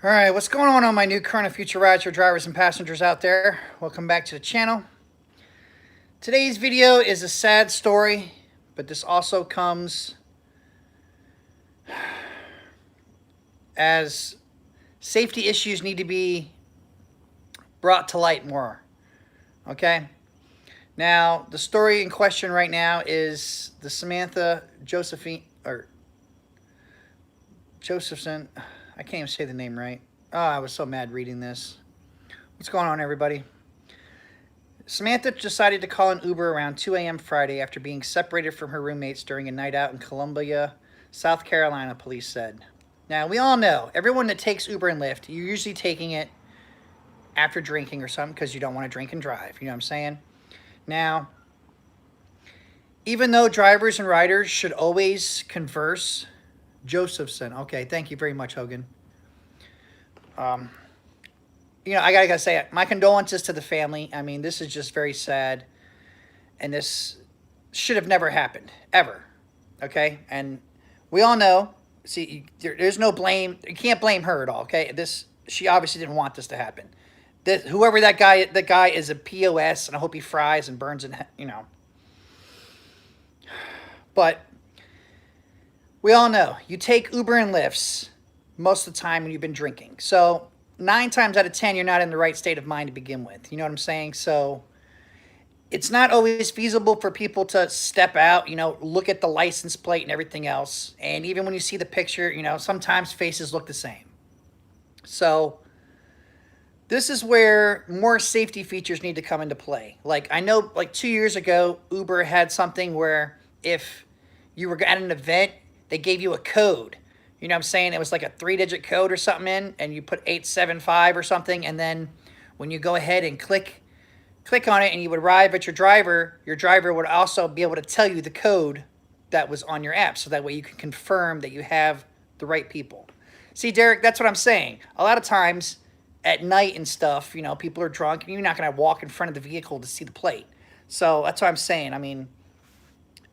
All right, what's going on my new current and future Rideshare drivers and passengers out there? Welcome back to the channel. Today's video is a sad story, but this also comes as safety issues need to be brought to light more. Okay? Now, the story in question right now is the Samantha Josephson. I can't even say the name right. Oh, I was so mad reading this. What's going on, everybody? Samantha decided to call an Uber around 2 a.m. Friday after being separated from her roommates during a night out in Columbia, South Carolina, police said. Now, we all know, everyone that takes Uber and Lyft, you're usually taking it after drinking or something because you don't want to drink and drive. You know what I'm saying? Now, even though drivers and riders should always converse, Josephson. Okay, thank you very much, Hogan. I gotta say it. My condolences to the family. I mean, this is just very sad, and this should have never happened ever. Okay, and we all know. See, there's no blame. You can't blame her at all. Okay, she obviously didn't want this to happen. Whoever that guy is a POS, and I hope he fries and burns and But we all know you take Uber and Lyfts most of the time when you've been drinking. So 9 times out of 10, you're not in the right state of mind to begin with. You know what I'm saying? So it's not always feasible for people to step out, look at the license plate and everything else. And even when you see the picture, sometimes faces look the same. So this is where more safety features need to come into play. Like, I know, 2 years ago, Uber had something where if you were at an event, they gave you a code. You know what I'm saying? It was like a 3-digit code or something in, and you put 875 or something, and then when you go ahead and click on it and you would arrive at your driver would also be able to tell you the code that was on your app, so that way you can confirm that you have the right people. See, Derek, that's what I'm saying. A lot of times at night and stuff, people are drunk, and you're not going to walk in front of the vehicle to see the plate. So that's what I'm saying. I mean,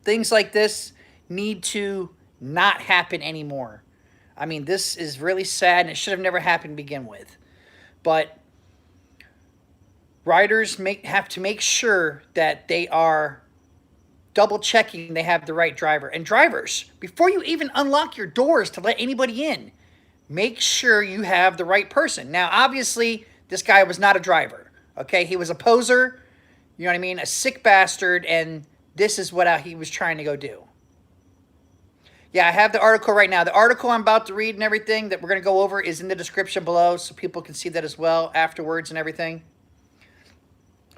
things like this need to not happen anymore. I mean, this is really sad, and it should have never happened to begin with. But riders have to make sure that they are double checking they have the right driver. And drivers, before you even unlock your doors to let anybody in, make sure you have the right person. Now, obviously, this guy was not a driver. Okay, he was a poser. You know what I mean? A sick bastard, and this is what he was trying to go do. Yeah, I have the article right now. The article I'm about to read and everything that we're going to go over is in the description below, so people can see that as well afterwards and everything.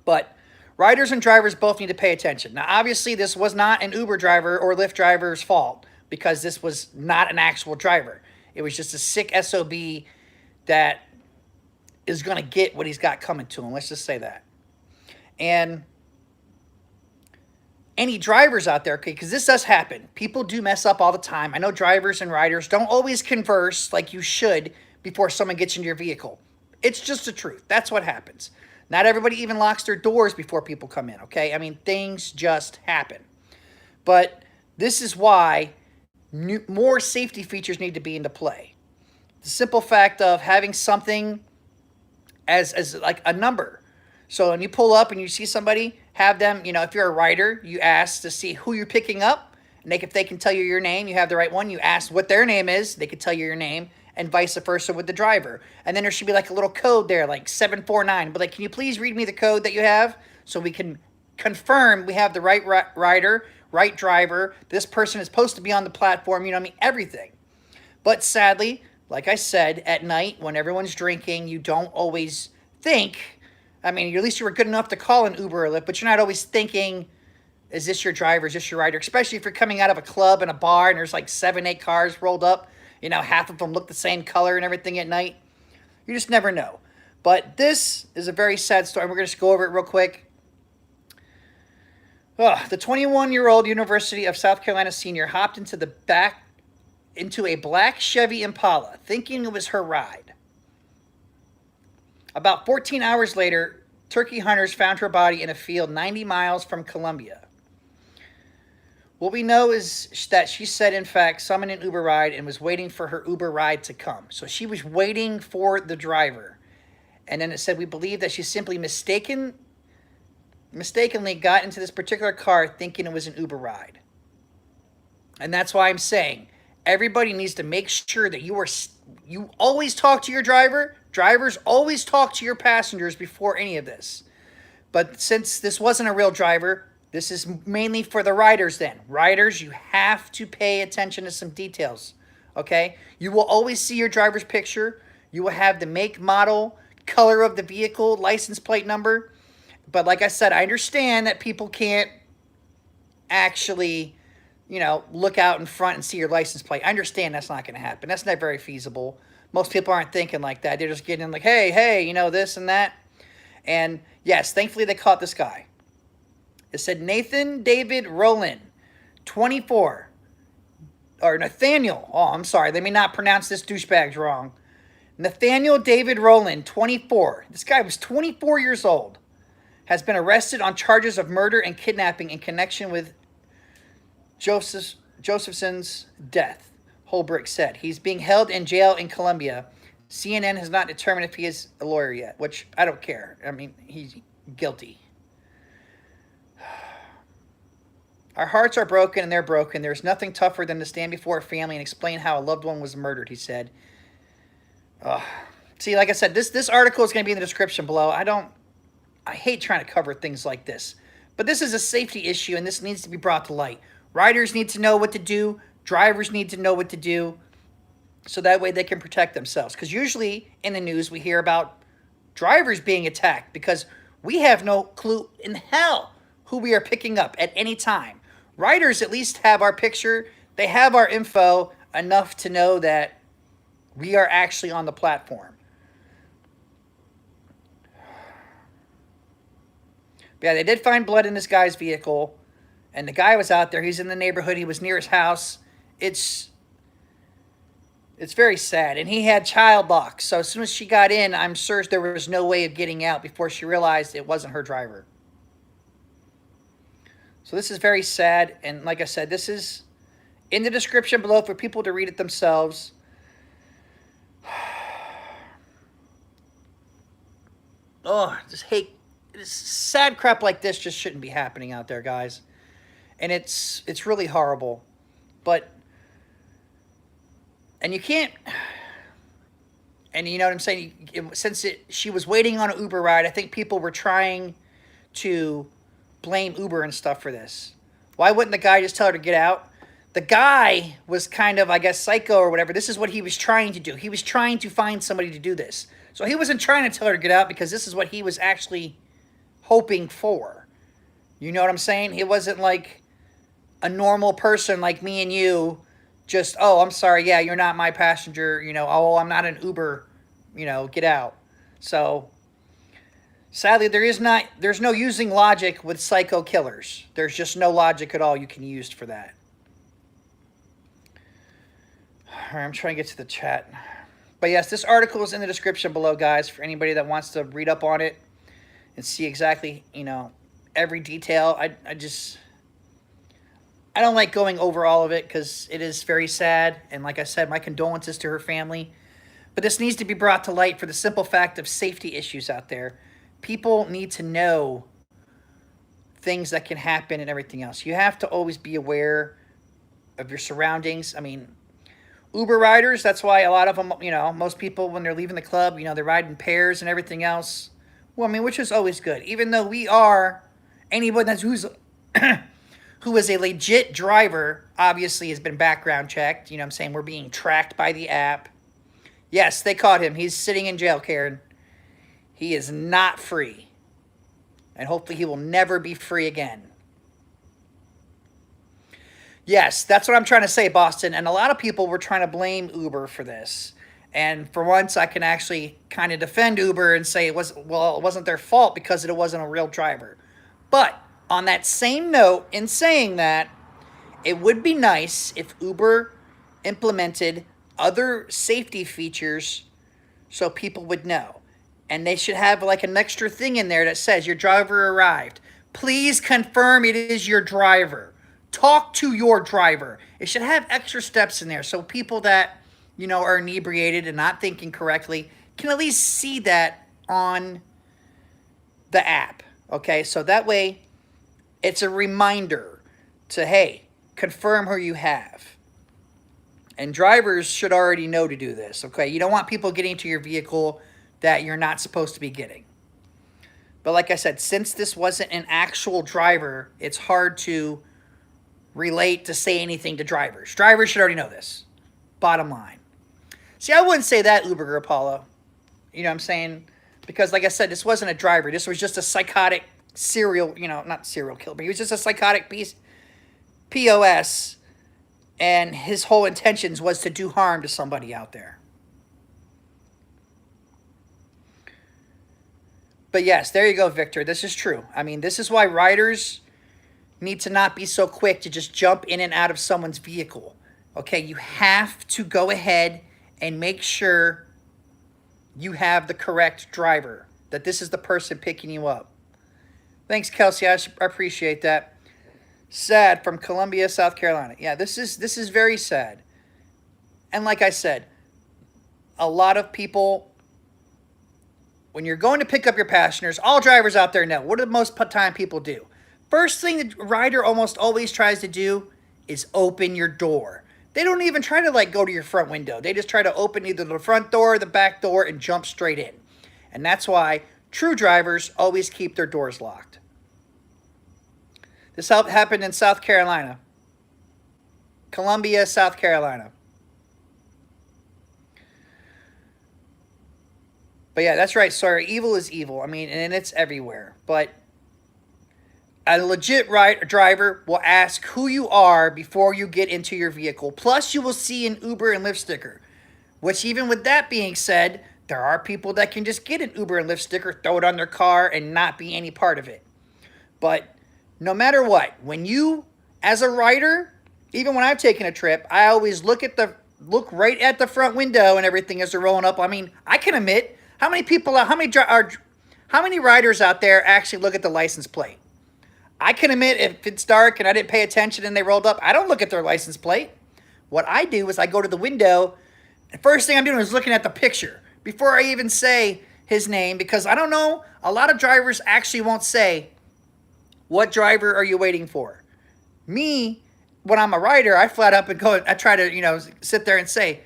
But riders and drivers both need to pay attention. Now, obviously, this was not an Uber driver or Lyft driver's fault, because this was not an actual driver. It was just a sick SOB that is going to get what he's got coming to him. Let's just say that. And any drivers out there, okay, because this does happen. People do mess up all the time. I know drivers and riders don't always converse like you should before someone gets into your vehicle. It's just the truth. That's what happens. Not everybody even locks their doors before people come in, okay? I mean, things just happen. But this is why more safety features need to be into play. The simple fact of having something as like a number. So when you pull up and you see somebody, have them, if you're a rider, you ask to see who you're picking up. And if they can tell you your name, you have the right one. You ask what their name is, they can tell you your name, and vice versa with the driver. And then there should be like a little code there, like 749. But can you please read me the code that you have so we can confirm we have the right rider, right driver. This person is supposed to be on the platform, everything. But sadly, like I said, at night when everyone's drinking, you don't always think. I mean, at least you were good enough to call an Uber or Lyft, but you're not always thinking, is this your driver? Is this your rider? Especially if you're coming out of a club and a bar and there's like 7, 8 cars rolled up. Half of them look the same color and everything at night. You just never know. But this is a very sad story. We're going to just go over it real quick. The 21-year-old University of South Carolina senior hopped into a black Chevy Impala, thinking it was her ride. About 14 hours later, turkey hunters found her body in a field 90 miles from Columbia. What we know is that she said, in fact, summoned an Uber ride and was waiting for her Uber ride to come. So she was waiting for the driver. And then it said, we believe that she simply mistakenly got into this particular car thinking it was an Uber ride. And that's why I'm saying everybody needs to make sure that you always talk to your driver. Drivers always talk to your passengers before any of this. But since this wasn't a real driver, this is mainly for the riders then. Riders, you have to pay attention to some details, okay? You will always see your driver's picture. You will have the make, model, color of the vehicle, license plate number. But like I said, I understand that people can't actually, look out in front and see your license plate. I understand that's not going to happen. That's not very feasible. Most people aren't thinking like that. They're just getting in like, hey, this and that. And yes, thankfully they caught this guy. It said Nathan David Rowland, 24. Or Nathaniel. Oh, I'm sorry. Let me not pronounce this douchebag wrong. Nathaniel David Rowland, 24. This guy was 24 years old. Has been arrested on charges of murder and kidnapping in connection with Josephson's death, Holbrook said. He's being held in jail in Colombia. CNN has not determined if he is a lawyer yet, which I don't care. I mean, he's guilty. Our hearts are broken and they're broken. There's nothing tougher than to stand before a family and explain how a loved one was murdered, he said. See, like I said, this article is going to be in the description below. I hate trying to cover things like this. But this is a safety issue and this needs to be brought to light. Riders need to know what to do. Drivers need to know what to do. So that way they can protect themselves. Because usually in the news we hear about drivers being attacked because we have no clue in hell who we are picking up at any time. Riders at least have our picture. They have our info enough to know that we are actually on the platform. But yeah, they did find blood in this guy's vehicle. And the guy was out there. He's in the neighborhood. He was near his house. It's very sad. And he had child locks. So as soon as she got in, I'm sure there was no way of getting out before she realized it wasn't her driver. So this is very sad. And like I said, this is in the description below for people to read it themselves. Oh, just hate. Sad crap like this just shouldn't be happening out there, guys. And it's really horrible. And you can't, and you know what I'm saying? Since she was waiting on an Uber ride, I think people were trying to blame Uber and stuff for this. Why wouldn't the guy just tell her to get out? The guy was kind of, I guess, psycho or whatever. This is what he was trying to do. He was trying to find somebody to do this. So he wasn't trying to tell her to get out because this is what he was actually hoping for. You know what I'm saying? He wasn't like a normal person like me and you. Just, oh, I'm sorry, yeah, you're not my passenger, oh, I'm not an Uber, get out. So, sadly, there's no using logic with psycho killers. There's just no logic at all you can use for that. All right, I'm trying to get to the chat. But yes, this article is in the description below, guys, for anybody that wants to read up on it and see exactly, every detail. I don't like going over all of it because it is very sad. And like I said, my condolences to her family. But this needs to be brought to light for the simple fact of safety issues out there. People need to know things that can happen and everything else. You have to always be aware of your surroundings. I mean, Uber riders, that's why a lot of them, most people when they're leaving the club, they ride in pairs and everything else. Well, I mean, which is always good. Even though we are, anybody who's who is a legit driver, obviously has been background checked. You know what I'm saying? We're being tracked by the app. Yes, they caught him. He's sitting in jail, Karen. He is not free. And hopefully he will never be free again. Yes, that's what I'm trying to say, Boston. And a lot of people were trying to blame Uber for this. And for once, I can actually kind of defend Uber and say it wasn't their fault because it wasn't a real driver. But on that same note, in saying that, it would be nice if Uber implemented other safety features so people would know. And they should have like an extra thing in there that says your driver arrived. Please confirm it is your driver. talk to your driver. It should have extra steps in there so people that, are inebriated and not thinking correctly can at least see that on the app. Okay, so that way it's a reminder to, hey, confirm who you have. And drivers should already know to do this, okay? You don't want people getting to your vehicle that you're not supposed to be getting. But like I said, since this wasn't an actual driver, it's hard to relate to say anything to drivers. Drivers should already know this. Bottom line. See, I wouldn't say that, Uber Apollo. You know what I'm saying? Because like I said, this wasn't a driver. This was just a psychotic not serial killer, but he was just a psychotic POS. And his whole intentions was to do harm to somebody out there. But yes, there you go, Victor. This is true. I mean, this is why riders need to not be so quick to just jump in and out of someone's vehicle. Okay, you have to go ahead and make sure you have the correct driver, that this is the person picking you up. Thanks, Kelsey. I appreciate that. Sad from Columbia, South Carolina. Yeah, this is very sad. And like I said, a lot of people, when you're going to pick up your passengers, all drivers out there know, what do most time people do? First thing the rider almost always tries to do is open your door. They don't even try to go to your front window. They just try to open either the front door or the back door and jump straight in. And that's why true drivers always keep their doors locked. This happened in South Carolina. Columbia, South Carolina. But yeah, that's right. Sorry, evil is evil. I mean, and it's everywhere. But a legit driver will ask who you are before you get into your vehicle. Plus, you will see an Uber and Lyft sticker. Which, even with that being said, there are people that can just get an Uber and Lyft sticker, throw it on their car, and not be any part of it. But no matter what, when you, as a rider, even when I've taken a trip, I always look right at the front window and everything as they're rolling up. I mean, I can admit, how many riders out there actually look at the license plate? I can admit, if it's dark and I didn't pay attention and they rolled up, I don't look at their license plate. What I do is I go to the window, and first thing I'm doing is looking at the picture before I even say his name, because I don't know, a lot of drivers actually won't say, what driver are you waiting for? Me, when I'm a rider, I flat up and go, I try to, sit there and say,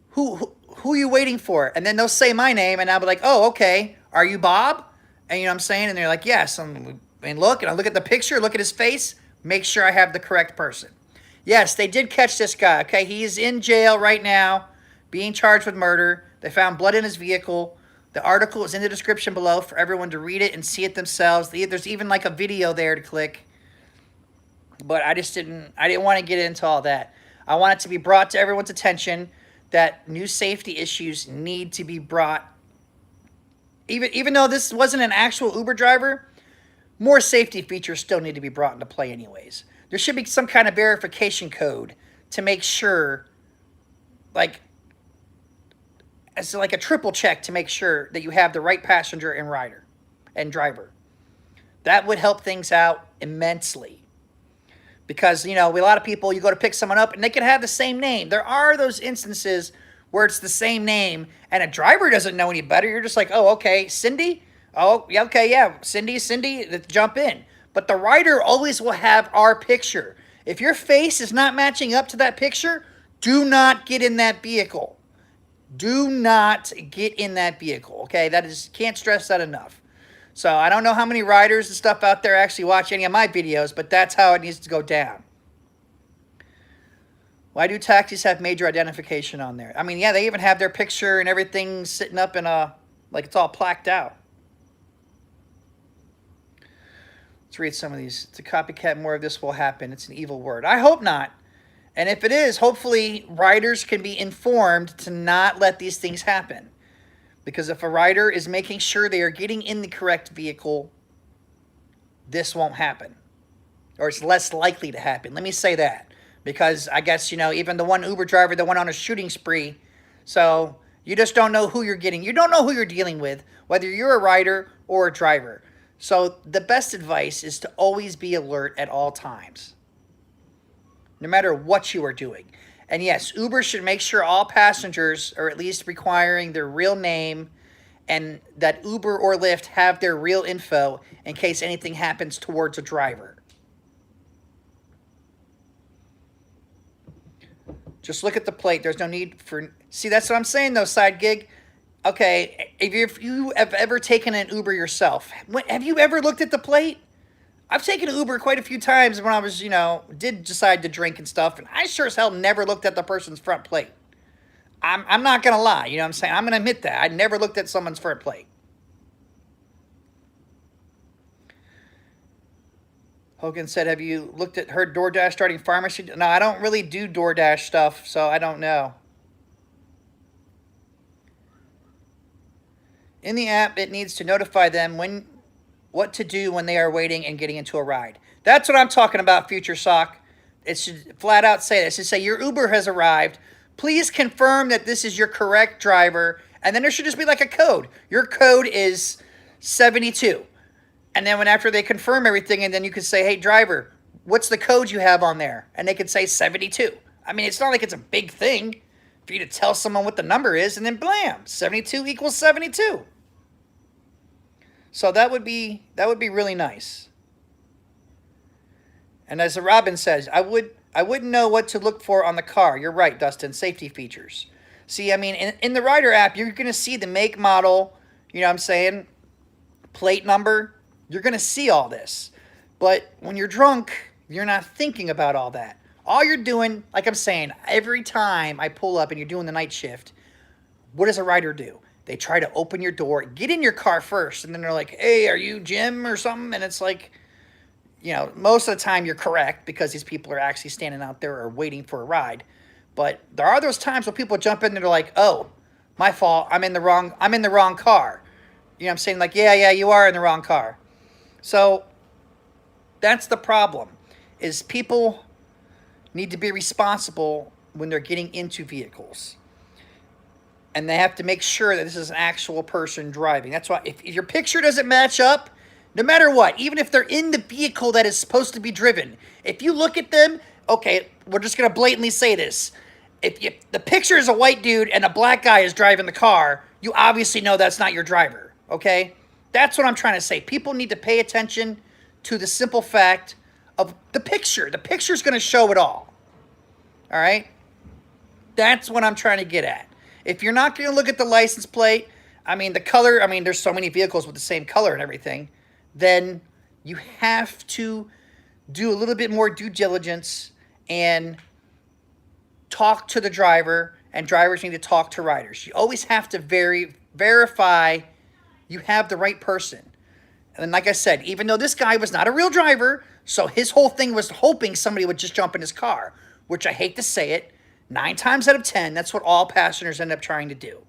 who are you waiting for? And then they'll say my name, and I'll be like, oh, okay, are you Bob? And you know what I'm saying? And they're like, yes. And I look at the picture, look at his face, make sure I have the correct person. Yes, they did catch this guy, okay? He is in jail right now, being charged with murder. They found blood in his vehicle. The article is in the description below for everyone to read it and see it themselves. There's even a video there to click. But I didn't want to get into all that. I want it to be brought to everyone's attention that new safety issues need to be brought. Even though this wasn't an actual Uber driver, more safety features still need to be brought into play anyways. There should be some kind of verification code to make sure, as a triple check to make sure that you have the right passenger and rider and driver. That would help things out immensely. Because, a lot of people, you go to pick someone up and they can have the same name. There are those instances where it's the same name and a driver doesn't know any better. You're just like, oh, okay, Cindy? Oh, yeah, okay, yeah, Cindy, let's jump in. But the rider always will have our picture. If your face is not matching up to that picture, do not get in that vehicle. Do not get in that vehicle, okay? Can't stress that enough. So I don't know how many riders and stuff out there actually watch any of my videos, but that's how it needs to go down. Why do taxis have major identification on there? I mean, yeah, they even have their picture and everything sitting up in it's all plaqued out. Let's read some of these. To copycat, more of this will happen. It's an evil word. I hope not. And if it is, hopefully riders can be informed to not let these things happen. Because if a rider is making sure they are getting in the correct vehicle, this won't happen. Or it's less likely to happen. Let me say that. Because I guess, even the one Uber driver that went on a shooting spree. So you just don't know who you're getting. You don't know who you're dealing with, whether you're a rider or a driver. So the best advice is to always be alert at all times, no matter what you are doing. And yes, Uber should make sure all passengers are at least requiring their real name, and that Uber or Lyft have their real info in case anything happens towards a driver. Just look at the plate. There's no need for... See, that's what I'm saying, though, side gig. Okay, if you have ever taken an Uber yourself, have you ever looked at the plate? I've taken an Uber quite a few times when I was, did decide to drink and stuff, and I sure as hell never looked at the person's front plate. I'm not going to lie, you know what I'm saying? I'm going to admit that. I never looked at someone's front plate. Hogan said, have you heard DoorDash starting pharmacy? No, I don't really do DoorDash stuff, so I don't know. In the app, it needs to notify them what to do when they are waiting and getting into a ride. That's what I'm talking about, Future Sock. It should flat out say this. It should say, your Uber has arrived. Please confirm that this is your correct driver. And then there should just be like a code. Your code is 72. And then after they confirm everything, and then you could say, hey, driver, what's the code you have on there? And they could say 72. I mean, it's not like it's a big thing for you to tell someone what the number is, and then blam, 72 equals 72. So that would be really nice. And as Robin says, I wouldn't know what to look for on the car. You're right, Dustin. Safety features. See, I mean, in the Rider app, you're going to see the make, model, you know what I'm saying, plate number. You're going to see all this. But when you're drunk, you're not thinking about all that. All you're doing, like I'm saying, every time I pull up and you're doing the night shift, what does a rider do? They try to open your door, get in your car first, and then they're like, hey, are you Jim or something? And it's like, most of the time you're correct because these people are actually standing out there or waiting for a ride. But there are those times when people jump in and they're like, oh, my fault, I'm in the wrong car. You know what I'm saying? Like, yeah, you are in the wrong car. So that's the problem, is people need to be responsible when they're getting into vehicles. And they have to make sure that this is an actual person driving. That's why if your picture doesn't match up, no matter what, even if they're in the vehicle that is supposed to be driven, if you look at them, okay, we're just going to blatantly say this. If the picture is a white dude and a black guy is driving the car, you obviously know that's not your driver, okay? That's what I'm trying to say. People need to pay attention to the simple fact of the picture. The picture's going to show it all right? That's what I'm trying to get at. If you're not going to look at the license plate, I mean, the color, I mean, there's so many vehicles with the same color and everything, then you have to do a little bit more due diligence and talk to the driver, and drivers need to talk to riders. You always have to verify you have the right person. And like I said, even though this guy was not a real driver, so his whole thing was hoping somebody would just jump in his car, which I hate to say it, 9 times out of 10, that's what all passengers end up trying to do.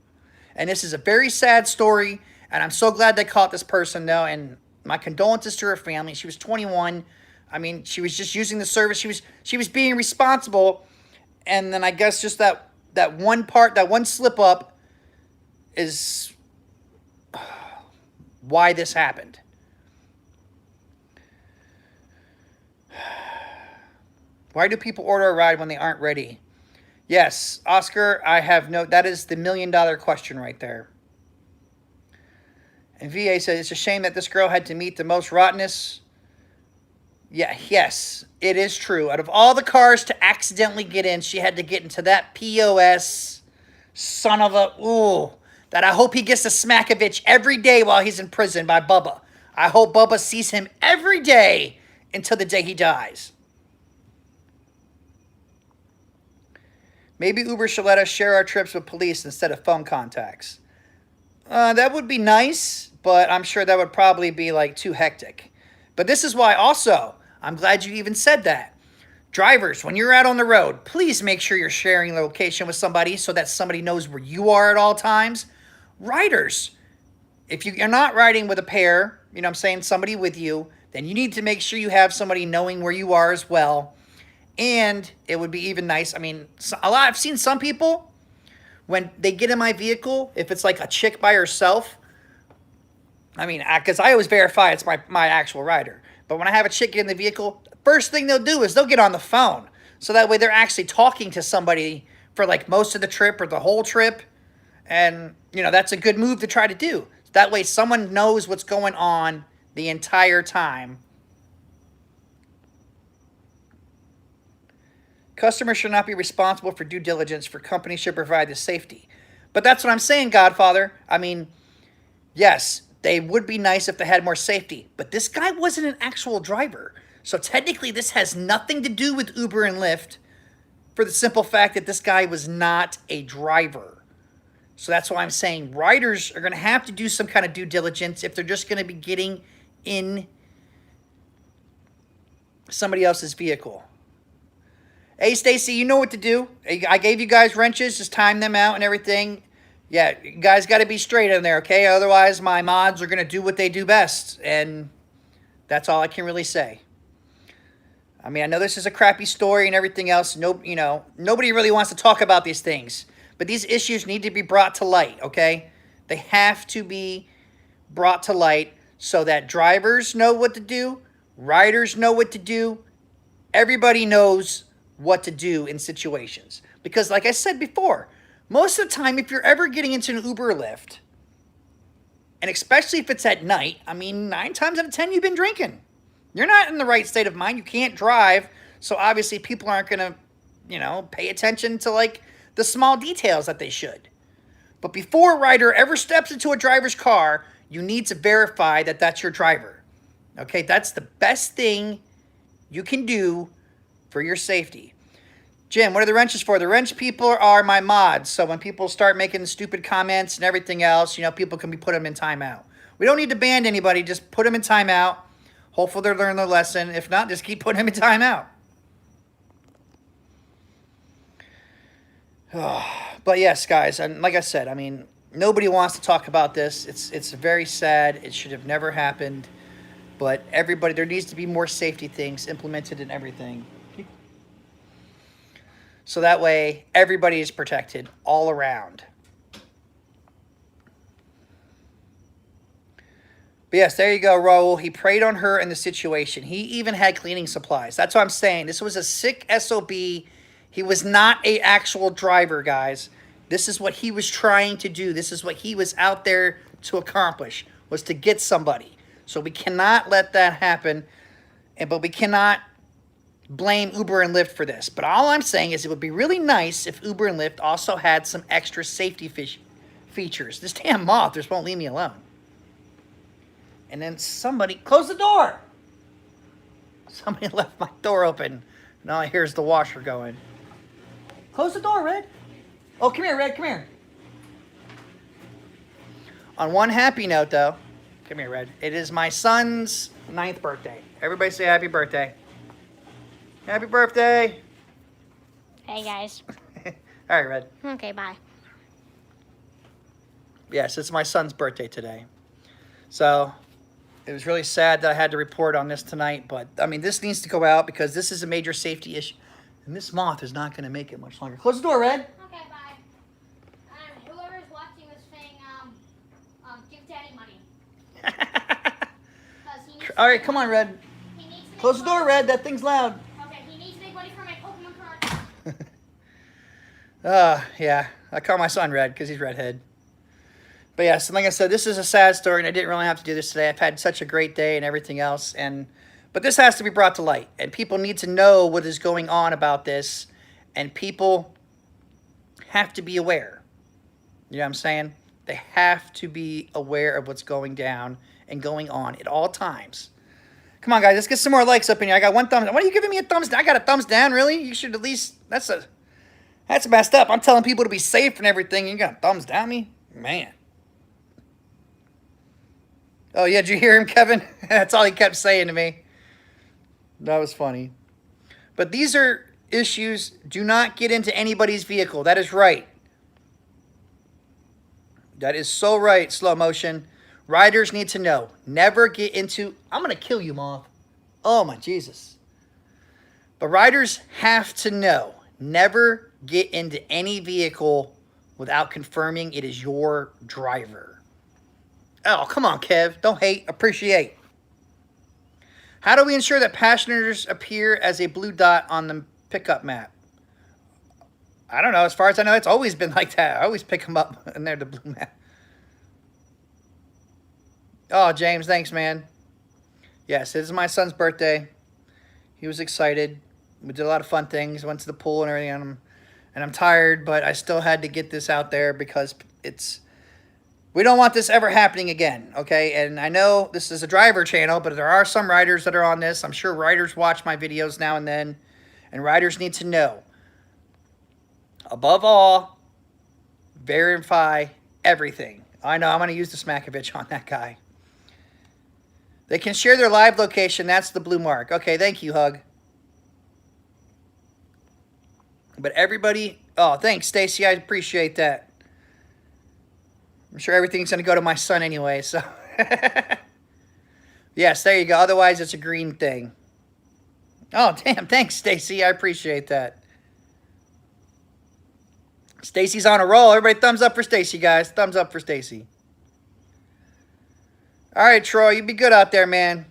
And this is a very sad story, and I'm so glad they caught this person, though, and my condolences to her family. She was 21. I mean, she was just using the service. She was being responsible, and then I guess just that one slip up is why this happened. Why do people order a ride when they aren't ready? Yes, Oscar, that is the $1 million question right there. And VA says, it's a shame that this girl had to meet the most rottenness. Yeah, yes, it is true. Out of all the cars to accidentally get in, she had to get into that POS son of a, that I hope he gets a Smack-o-vich every day while he's in prison by Bubba. I hope Bubba sees him every day until the day he dies. Maybe Uber should let us share our trips with police instead of phone contacts. That would be nice, but I'm sure that would probably be like too hectic. But this is why also, I'm glad you even said that. Drivers, when you're out on the road, please make sure you're sharing the location with somebody so that somebody knows where you are at all times. Riders, if you're not riding with a pair, you know what I'm saying, somebody with you, then you need to make sure you have somebody knowing where you are as well. And it would be even nice. I mean, I've seen some people, when they get in my vehicle, if it's like a chick by herself, I mean, because I always verify it's my actual rider. But when I have a chick get in the vehicle, first thing they'll do is they'll get on the phone. So that way they're actually talking to somebody for like most of the trip or the whole trip. And, you know, that's a good move to try to do. That way someone knows what's going on the entire time. Customers should not be responsible for due diligence, for companies should provide the safety. But that's what I'm saying, Godfather. I mean, yes, they would be nice if they had more safety. But this guy wasn't an actual driver. So technically this has nothing to do with Uber and Lyft for the simple fact that this guy was not a driver. So that's why I'm saying riders are going to have to do some kind of due diligence if they're just going to be getting in somebody else's vehicle. Hey, Stacy, you know what to do. I gave you guys wrenches. Just time them out and everything. Yeah, you guys got to be straight in there, okay? Otherwise, my mods are going to do what they do best. And that's all I can really say. I mean, I know this is a crappy story and everything else. No, you know, nobody really wants to talk about these things. But these issues need to be brought to light, okay? They have to be brought to light so that drivers know what to do, riders know what to do, everybody knows what to do in situations. Because like I said before, most of the time, if you're ever getting into an Uber or Lyft, and especially if it's at night, I mean, 9 times out of 10, you've been drinking. You're not in the right state of mind. You can't drive. So obviously people aren't going to, you know, pay attention to like the small details that they should. But before a rider ever steps into a driver's car, you need to verify that that's your driver. Okay, that's the best thing you can do for your safety. Jim, what are the wrenches for? The wrench people are my mods. So when people start making stupid comments and everything else, you know, people can be put them in timeout. We don't need to ban anybody. Just put them in timeout. Hopefully they'll learn their lesson. If not, just keep putting them in timeout. But yes, guys, and like I said, I mean, nobody wants to talk about this. It's very sad. It should have never happened. But everybody, there needs to be more safety things implemented in everything. So that way, everybody is protected all around. But yes, there you go, Raul. He preyed on her in the situation. He even had cleaning supplies. That's what I'm saying. This was a sick SOB. He was not an actual driver, guys. This is what he was trying to do. This is what he was out there to accomplish, was to get somebody. So we cannot let that happen. But we cannot blame Uber and Lyft for this. But all I'm saying is it would be really nice if Uber and Lyft also had some extra safety features. This damn moth just won't leave me alone. And then somebody, close the door. Somebody left my door open. Now I hear the washer going. Close the door, Red. Oh, come here, Red, come here. On one happy note, though, come here, Red. It is my son's 9th birthday. Everybody say happy birthday. Happy birthday. Hey, guys. All right, Red. Okay, bye. Yes, it's my son's birthday today. So it was really sad that I had to report on this tonight. But, I mean, this needs to go out because this is a major safety issue. And this moth is not going to make it much longer. Close the door, Red. Okay, bye. Whoever's watching this thing, give Daddy money. All right, come on, Red. Close the door, Red. That thing's loud. Okay, he needs to make money for my Pokemon cards. Yeah. I call my son Red because he's redhead. But yes, like I said, this is a sad story, and I didn't really have to do this today. I've had such a great day and everything else, but this has to be brought to light, and people need to know what is going on about this, and people have to be aware. You know what I'm saying? They have to be aware of what's going down and going on at all times. Come on, guys, let's get some more likes up in here. I got one thumbs down. What are you giving me a thumbs down? I got a thumbs down, really? You should at least, that's messed up. I'm telling people to be safe and everything, and you got a thumbs down me? Man. Oh, yeah, did you hear him, Kevin? That's all he kept saying to me. That was funny. But these are issues. Do not get into anybody's vehicle. That is right. That is so right, slow motion. Riders need to know. Never get into... I'm going to kill you, Moth. Oh, my Jesus. But riders have to know. Never get into any vehicle without confirming it is your driver. Oh, come on, Kev. Don't hate. Appreciate. How do we ensure that passengers appear as a blue dot on the pickup map? I don't know. As far as I know, it's always been like that. I always pick them up and they're the blue map. Oh, James, thanks, man. Yes, it is my son's birthday. He was excited. We did a lot of fun things. Went to the pool and everything. And I'm tired, but I still had to get this out there because we don't want this ever happening again, okay? And I know this is a driver channel, but there are some riders that are on this. I'm sure riders watch my videos now and then, and riders need to know. Above all, verify everything. I know, I'm going to use the Smack-o-vich on that guy. They can share their live location. That's the blue mark. Okay, thank you, Hug. But everybody... Oh, thanks, Stacy. I appreciate that. I'm sure everything's going to go to my son anyway, so... Yes, there you go. Otherwise, it's a green thing. Oh, damn. Thanks, Stacy. I appreciate that. Stacy's on a roll. Everybody thumbs up for Stacy, guys. Thumbs up for Stacy. All right, Troy. You be good out there, man.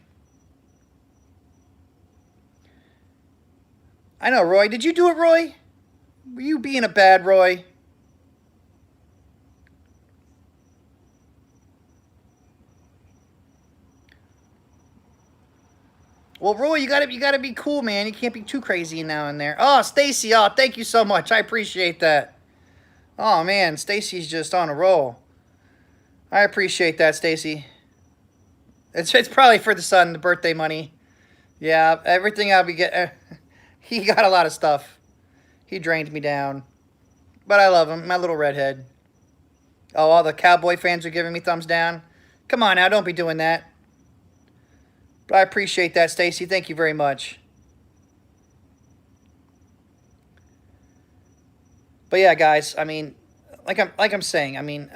I know, Roy. Did you do it, Roy? Were you being a bad Roy? Well, Roy, you gotta be cool, man. You can't be too crazy now and there. Oh, Stacy. Oh, thank you so much. I appreciate that. Oh, man. Stacy's just on a roll. I appreciate that, Stacy. It's probably for the son, the birthday money. Yeah, everything I'll be getting. He got a lot of stuff. He drained me down. But I love him, my little redhead. Oh, all the Cowboy fans are giving me thumbs down. Come on now, don't be doing that. But I appreciate that, Stacy. Thank you very much. But yeah, guys, I mean, like I'm saying, I mean,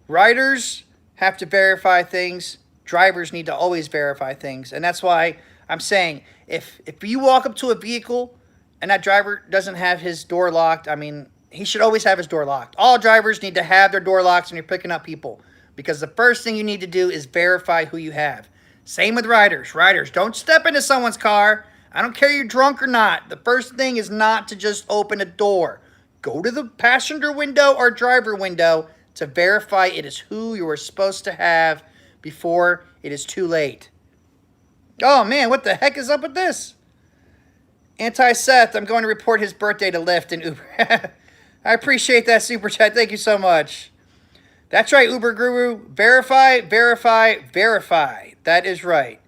riders have to verify things. Drivers need to always verify things. And that's why I'm saying, if you walk up to a vehicle and that driver doesn't have his door locked, I mean, he should always have his door locked. All drivers need to have their door locked when you're picking up people. Because the first thing you need to do is verify who you have. Same with riders. Riders, don't step into someone's car. I don't care you're drunk or not. The first thing is not to just open a door. Go to the passenger window or driver window to verify it is who you were supposed to have before it is too late. Oh, man, what the heck is up with this? Anti-Seth, I'm going to report his birthday to Lyft and Uber. I appreciate that super chat. Thank you so much. That's right, Uber Guru. Verify, verify, verify. That is right.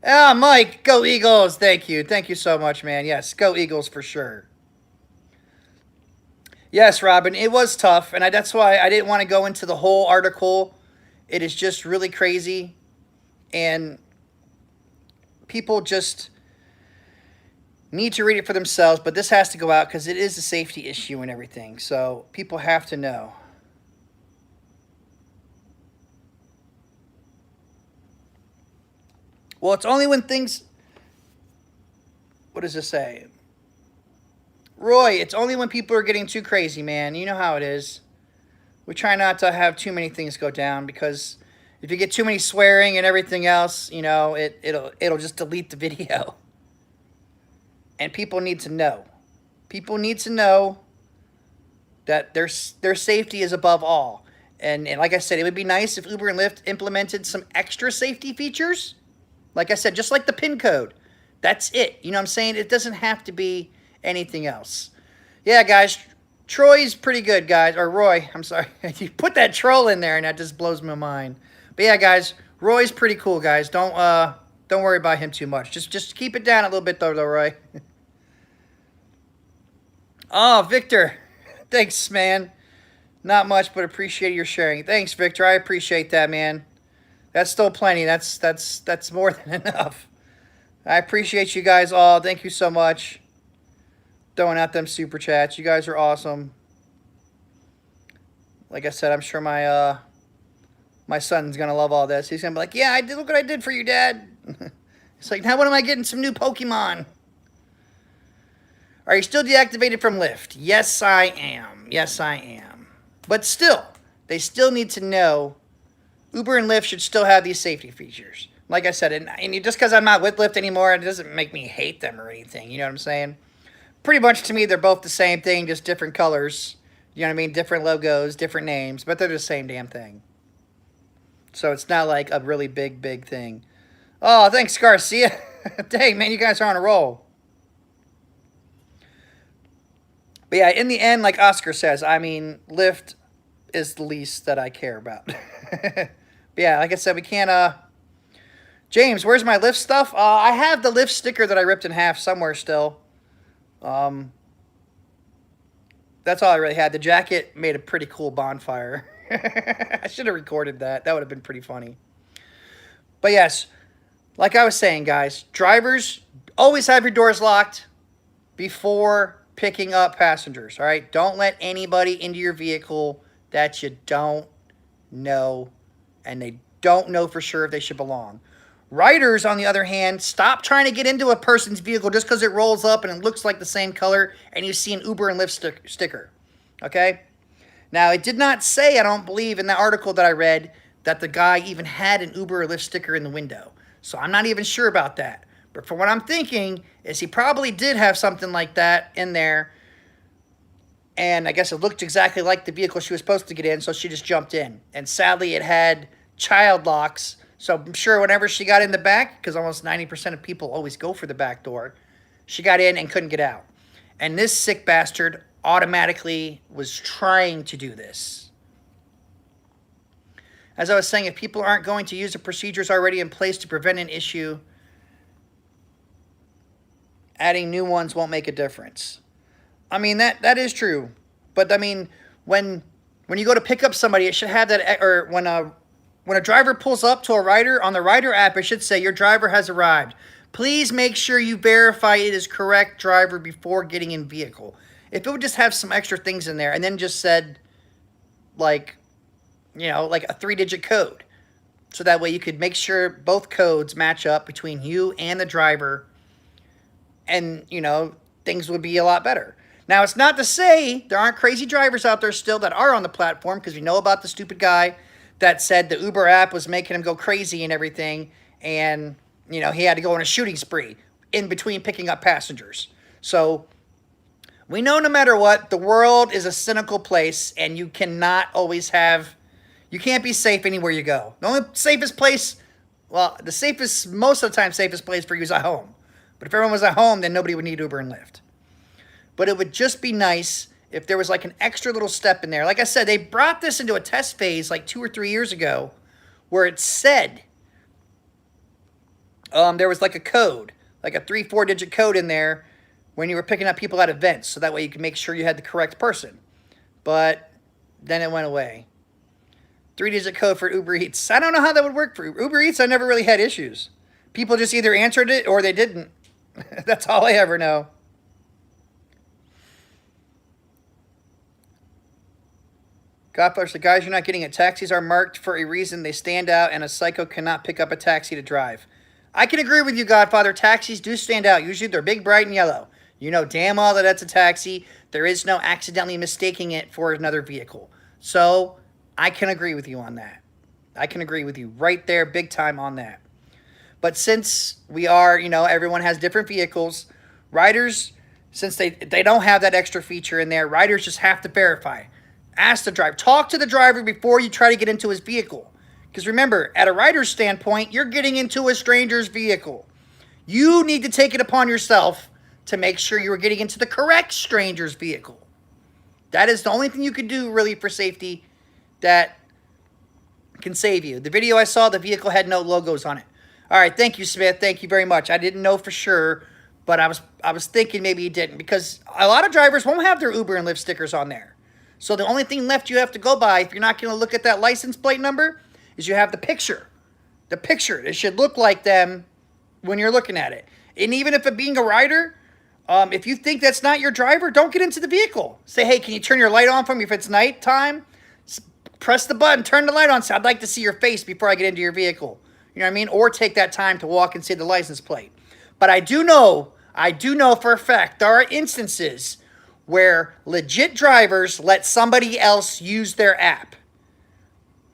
Ah, Mike, go Eagles. Thank you. Thank you so much, man. Yes, go Eagles for sure. Yes, Robin, it was tough, and that's why I didn't want to go into the whole article. It is just really crazy, and people just need to read it for themselves, but this has to go out because it is a safety issue and everything, so people have to know. Well, it's only when things... What does this say? Roy, it's only when people are getting too crazy, man. You know how it is. We try not to have too many things go down because if you get too many swearing and everything else, you know, it'll just delete the video. And people need to know. People need to know that their safety is above all. And like I said, it would be nice if Uber and Lyft implemented some extra safety features. Like I said, just like the PIN code. That's it. You know what I'm saying? It doesn't have to be anything else. Yeah, guys. Troy's pretty good, guys. Or Roy, I'm sorry. You put that troll in there and that just blows my mind. But yeah, guys. Roy's pretty cool, guys. Don't worry about him too much. Just keep it down a little bit, though, Roy. Oh, Victor. Thanks, man. Not much, but appreciate your sharing. Thanks, Victor. I appreciate that, man. That's still plenty. That's more than enough. I appreciate you guys all. Thank you so much. Throwing out them super chats. You guys are awesome. Like I said, I'm sure my my son's gonna love all this. He's gonna be like, "Yeah, I did. Look what I did for you, Dad." It's like, now when am I getting some new Pokemon? Are you still deactivated from Lyft? Yes, I am. Yes, I am. But still, they still need to know Uber and Lyft should still have these safety features. Like I said, and just because I'm not with Lyft anymore, it doesn't make me hate them or anything. You know what I'm saying? Pretty much to me, they're both the same thing, just different colors. You know what I mean? Different logos, different names, but they're the same damn thing. So it's not like a really big thing. Oh, thanks, Garcia. Dang, man, you guys are on a roll. But yeah, in the end, like Oscar says, I mean, Lyft is the least that I care about. But yeah, like I said, we can't, James, where's my Lyft stuff? I have the Lyft sticker that I ripped in half somewhere still. That's all I really had. The jacket made a pretty cool bonfire. I should have recorded that. That would have been pretty funny. But yes, like I was saying, guys, drivers, always have your doors locked before picking up passengers, all right? Don't let anybody into your vehicle that you don't know, and they don't know for sure if they should belong. Riders, on the other hand, stop trying to get into a person's vehicle just because it rolls up and it looks like the same color and you see an Uber and Lyft sticker, okay? Now, it did not say, I don't believe, in the article that I read, that the guy even had an Uber or Lyft sticker in the window. So I'm not even sure about that. But for what I'm thinking is he probably did have something like that in there. And I guess it looked exactly like the vehicle she was supposed to get in, so she just jumped in. And sadly, it had child locks. So I'm sure whenever she got in the back, because almost 90% of people always go for the back door, she got in and couldn't get out. And this sick bastard automatically was trying to do this. As I was saying, if people aren't going to use the procedures already in place to prevent an issue, adding new ones won't make a difference. I mean, that is true. But, I mean, when you go to pick up somebody, it should have that, or when a driver pulls up to a rider, on the rider app, it should say, your driver has arrived. Please make sure you verify it is correct driver before getting in vehicle. If it would just have some extra things in there and then just said, like, you know, like a 3-digit code. So that way you could make sure both codes match up between you and the driver. And, you know, things would be a lot better. Now, it's not to say there aren't crazy drivers out there still that are on the platform, because we know about the stupid guy that said the Uber app was making him go crazy and everything. And, you know, he had to go on a shooting spree in between picking up passengers. So we know no matter what, the world is a cynical place, and you cannot always have, you can't be safe anywhere you go. The only safest place, well, the safest, most of the time, safest place for you is at home. But if everyone was at home, then nobody would need Uber and Lyft. But it would just be nice if there was like an extra little step in there. Like I said, they brought this into a test phase like 2 or 3 years ago, where it said there was like a code, like a 3-4 digit code in there when you were picking up people at events. So that way you could make sure you had the correct person. But then it went away. 3-digit code for Uber Eats. I don't know how that would work for Uber Eats. I never really had issues. People just either answered it or they didn't. That's all I ever know. Godfather said, guys, you're not getting it. Taxis are marked for a reason. They stand out, and a psycho cannot pick up a taxi to drive. I can agree with you, Godfather. Taxis do stand out. Usually they're big, bright, and yellow. You know damn well that that's a taxi. There is no accidentally mistaking it for another vehicle. So I can agree with you on that. I can agree with you right there, big time on that. But since we are, you know, everyone has different vehicles, riders, since they don't have that extra feature in there, riders just have to verify. Ask the driver. Talk to the driver before you try to get into his vehicle. Because remember, at a rider's standpoint, you're getting into a stranger's vehicle. You need to take it upon yourself to make sure you are getting into the correct stranger's vehicle. That is the only thing you can do really for safety that can save you. The video I saw, the vehicle had no logos on it. All right, thank you, Smith. Thank you very much. I didn't know for sure, but I was thinking maybe he didn't, because a lot of drivers won't have their Uber and Lyft stickers on there. So the only thing left you have to go by, if you're not going to look at that license plate number, is you have the picture. The picture. It should look like them when you're looking at it. And even if it being a rider, if you think that's not your driver, don't get into the vehicle. Say, hey, can you turn your light on for me if it's nighttime? Press the button, turn the light on. Say, I'd like to see your face before I get into your vehicle. You know what I mean? Or take that time to walk and see the license plate. But I do know for a fact, there are instances where legit drivers let somebody else use their app.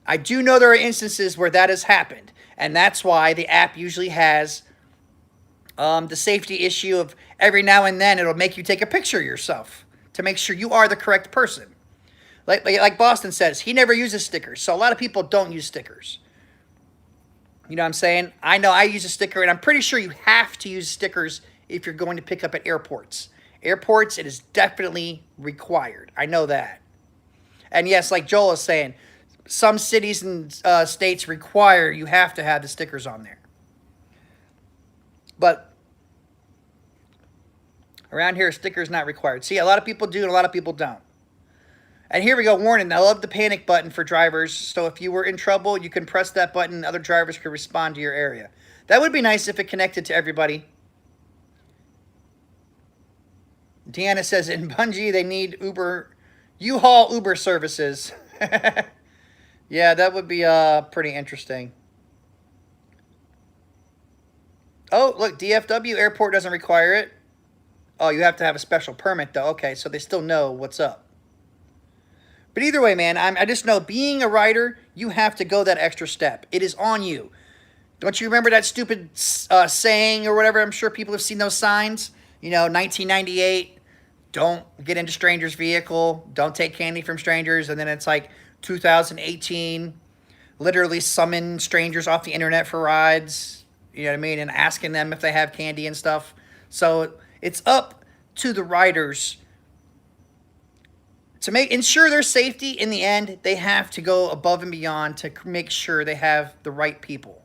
I do know there are instances where that has happened, and that's why the app usually has the safety issue of every now and then it'll make you take a picture of yourself to make sure you are the correct person. Like Boston says, he never uses stickers, so a lot of people don't use stickers. You know what I'm saying? I know I use a sticker, and I'm pretty sure you have to use stickers if you're going to pick up at airports. Airports, it is definitely required. I know that. And yes, like Joel is saying, some cities and states require you have to have the stickers on there. But around here, stickers not required. See, a lot of people do and a lot of people don't. And here we go, warning. I love the panic button for drivers. So if you were in trouble, you can press that button and other drivers can respond to your area. That would be nice if it connected to everybody. Deanna says, in Bungie, they need U-Haul Uber services. Yeah, that would be pretty interesting. Oh, look, DFW airport doesn't require it. Oh, you have to have a special permit, though. Okay, so they still know what's up. But either way, man, I just know being a rider, you have to go that extra step. It is on you. Don't you remember that stupid saying or whatever? I'm sure people have seen those signs. You know, 1998, don't get into strangers' vehicle. Don't take candy from strangers. And then it's like 2018, literally summon strangers off the internet for rides. You know what I mean? And asking them if they have candy and stuff. So it's up to the riders to ensure their safety. In the end, they have to go above and beyond to make sure they have the right people.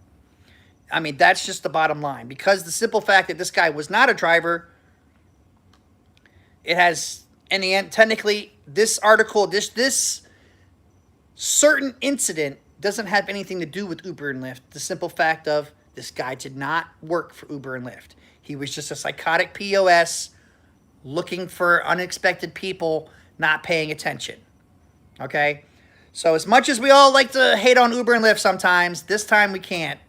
I mean, that's just the bottom line. Because the simple fact that this guy was not a driver, it has, in the end, technically, this article, this certain incident doesn't have anything to do with Uber and Lyft. The simple fact of this guy did not work for Uber and Lyft. He was just a psychotic POS looking for unexpected people, not paying attention. Okay? So as much as we all like to hate on Uber and Lyft sometimes, this time we can't.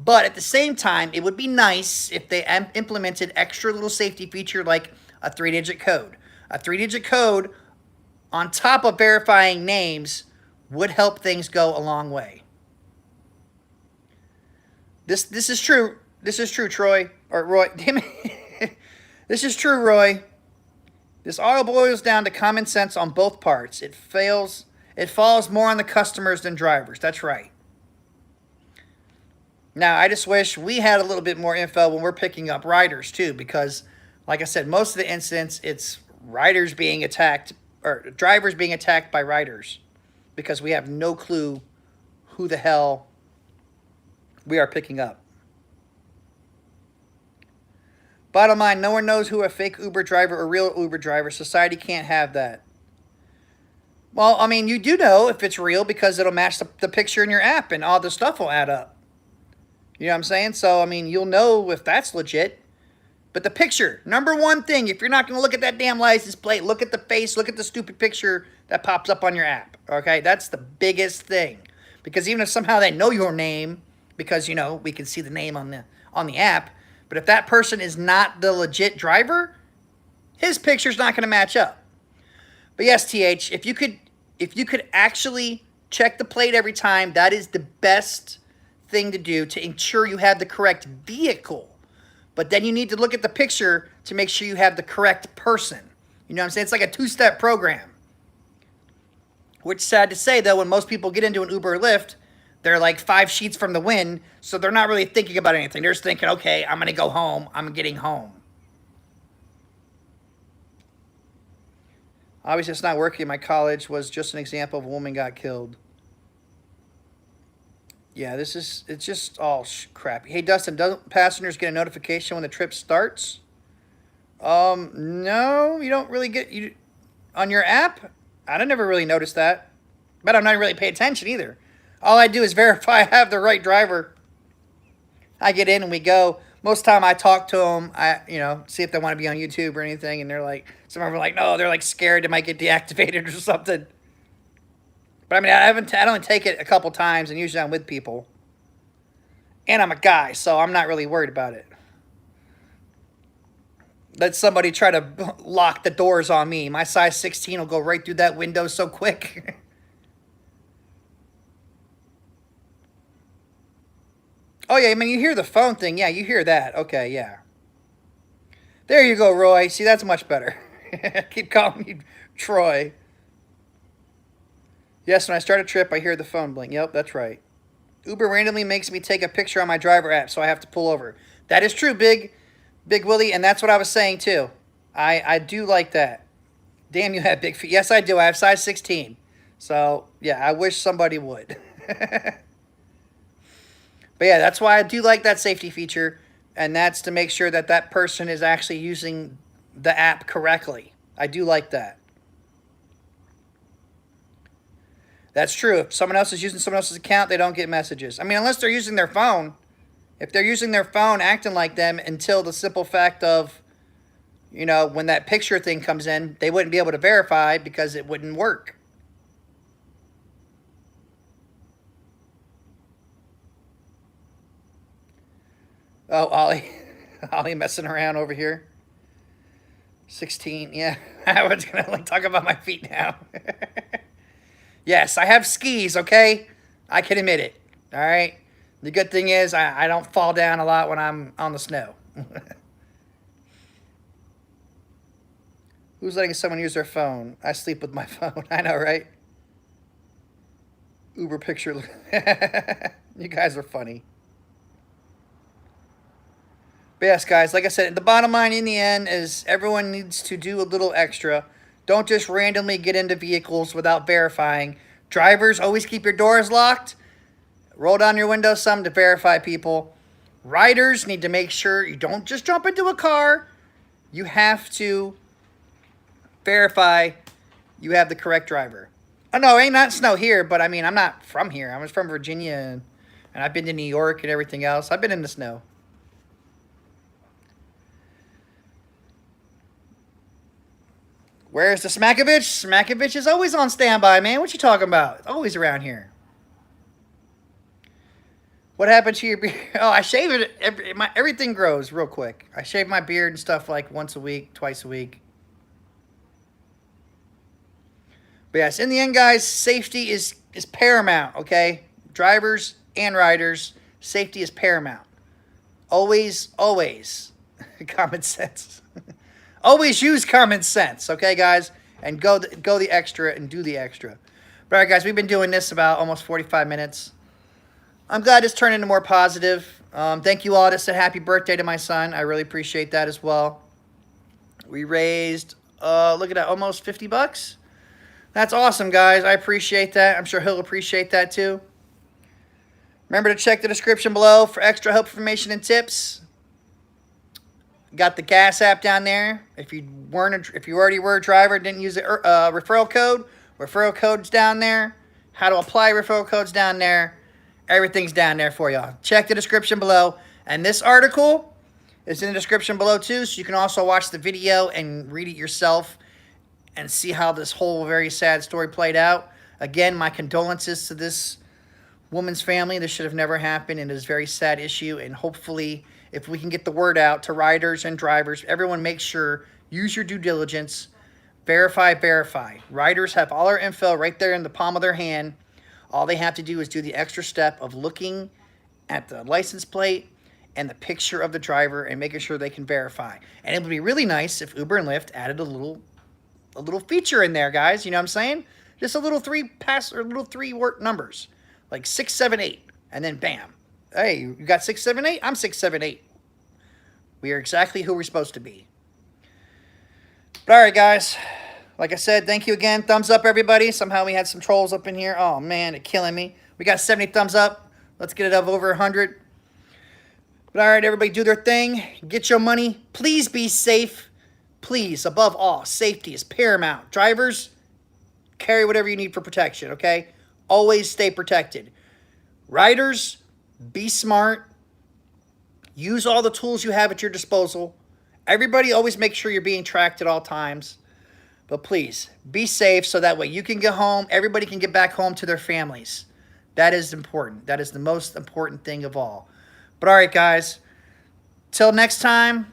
But at the same time, it would be nice if they implemented extra little safety feature like a 3-digit code. A 3-digit code on top of verifying names would help things go a long way. This is true. This is true, Troy. Or Roy. Damn it. This is true, Roy. This all boils down to common sense on both parts. It falls more on the customers than drivers. That's right. Now, I just wish we had a little bit more info when we're picking up riders, too, because, like I said, most of the incidents, it's riders being attacked, or drivers being attacked by riders, because we have no clue who the hell we are picking up. Bottom line, no one knows who a fake Uber driver or real Uber driver. Society can't have that. Well, I mean, you do know if it's real because it'll match the picture in your app and all the stuff will add up. You know what I'm saying? So, I mean, you'll know if that's legit. But the picture, number one thing, if you're not going to look at that damn license plate, look at the face, look at the stupid picture that pops up on your app. Okay? That's the biggest thing. Because even if somehow they know your name, because, you know, we can see the name on the app, but if that person is not the legit driver, his picture's not going to match up. But yes, TH, if you could actually check the plate every time, that is the best thing to do to ensure you have the correct vehicle. But then you need to look at the picture to make sure you have the correct person. You know what I'm saying? It's like a two-step program. Which, sad to say, though, when most people get into an Uber or Lyft, they're like 5 sheets from the wind, so they're not really thinking about anything. They're just thinking, okay, I'm going to go home. I'm getting home. Obviously, it's not working. My college was just an example of a woman got killed. Yeah, it's just all crappy. Hey, Dustin, don't passengers get a notification when the trip starts? No, you don't really get, on your app? I never really noticed that. But I'm not really paying attention either. All I do is verify I have the right driver. I get in and we go. Most of the time I talk to them, see if they want to be on YouTube or anything, and they're like, some of them are like, no, they're like scared it might get deactivated or something. But I mean, I only take it a couple times, and usually I'm with people. And I'm a guy, so I'm not really worried about it. Let somebody try to lock the doors on me. My size 16 will go right through that window so quick. Oh, yeah, I mean, you hear the phone thing. Yeah, you hear that. Okay, yeah. There you go, Roy. See, that's much better. Keep calling you Troy. Yes, when I start a trip, I hear the phone blink. Yep, that's right. Uber randomly makes me take a picture on my driver app, so I have to pull over. That is true, Big Willie, and that's what I was saying, too. I do like that. Damn, you have big feet. Yes, I do. I have size 16. So, yeah, I wish somebody would. But yeah, that's why I do like that safety feature, and that's to make sure that that person is actually using the app correctly. I do like that. That's true. If someone else is using someone else's account, they don't get messages. I mean, unless they're using their phone. If they're using their phone, acting like them until the simple fact of, you know, when that picture thing comes in, they wouldn't be able to verify because it wouldn't work. Oh, Ollie. Ollie messing around over here. 16. Yeah, I was going to talk about my feet now. Yes, I have skis, okay? I can admit it, all right? The good thing is I don't fall down a lot when I'm on the snow. Who's letting someone use their phone? I sleep with my phone. I know, right? Uber picture. You guys are funny. But yes, guys, like I said, the bottom line in the end is everyone needs to do a little extra. Don't just randomly get into vehicles without verifying. Drivers, always keep your doors locked. Roll down your window some to verify people. Riders need to make sure you don't just jump into a car. You have to verify you have the correct driver. Oh, no, ain't not snow here, but I mean, I'm not from here. I was from Virginia, and I've been to New York and everything else. I've been in the snow. Where's the Smack-o-vich? Smack-o-vich is always on standby, man. What you talking about? Always around here. What happened to your beard? Oh, I shave it. Everything grows real quick. I shave my beard and stuff like once a week, twice a week. But yes, in the end, guys, safety is paramount, okay? Drivers and riders, safety is paramount. Always, always. Common sense. Always use common sense, okay, guys? And go the extra and do the extra. But all right, guys, we've been doing this about almost 45 minutes. I'm glad it's turned into more positive. Thank you all that said happy birthday to my son. I really appreciate that as well. We raised, look at that, almost 50 bucks. That's awesome, guys. I appreciate that. I'm sure he'll appreciate that too. Remember to check the description below for extra help, information, and tips. Got the gas app down there. If you already were a driver, didn't use the referral code's down there. How to apply referral codes down there. Everything's down there for y'all. Check the description below. And this article is in the description below too, so you can also watch the video and read it yourself and see how this whole very sad story played out. Again, my condolences to this woman's family. This should have never happened, and it is a very sad issue, and hopefully if we can get the word out to riders and drivers, everyone make sure, use your due diligence, verify. Riders have all our info right there in the palm of their hand. All they have to do is do the extra step of looking at the license plate and the picture of the driver and making sure they can verify. And it would be really nice if Uber and Lyft added a little feature in there, guys. You know what I'm saying? Just a little three word numbers, like 6, 7, 8, and then bam. Hey, you got 6, 7, 8? I'm 6, 7, 8. We are exactly who we're supposed to be. But all right, guys. Like I said, thank you again. Thumbs up, everybody. Somehow we had some trolls up in here. Oh, man, it's killing me. We got 70 thumbs up. Let's get it up over 100. But all right, everybody, do their thing. Get your money. Please be safe. Please, above all, safety is paramount. Drivers, carry whatever you need for protection, okay? Always stay protected. Riders, be smart. Use all the tools you have at your disposal. Everybody always make sure you're being tracked at all times. But please, be safe so that way you can get home. Everybody can get back home to their families. That is important. That is the most important thing of all. But all right, guys. Till next time,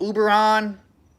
Uber on.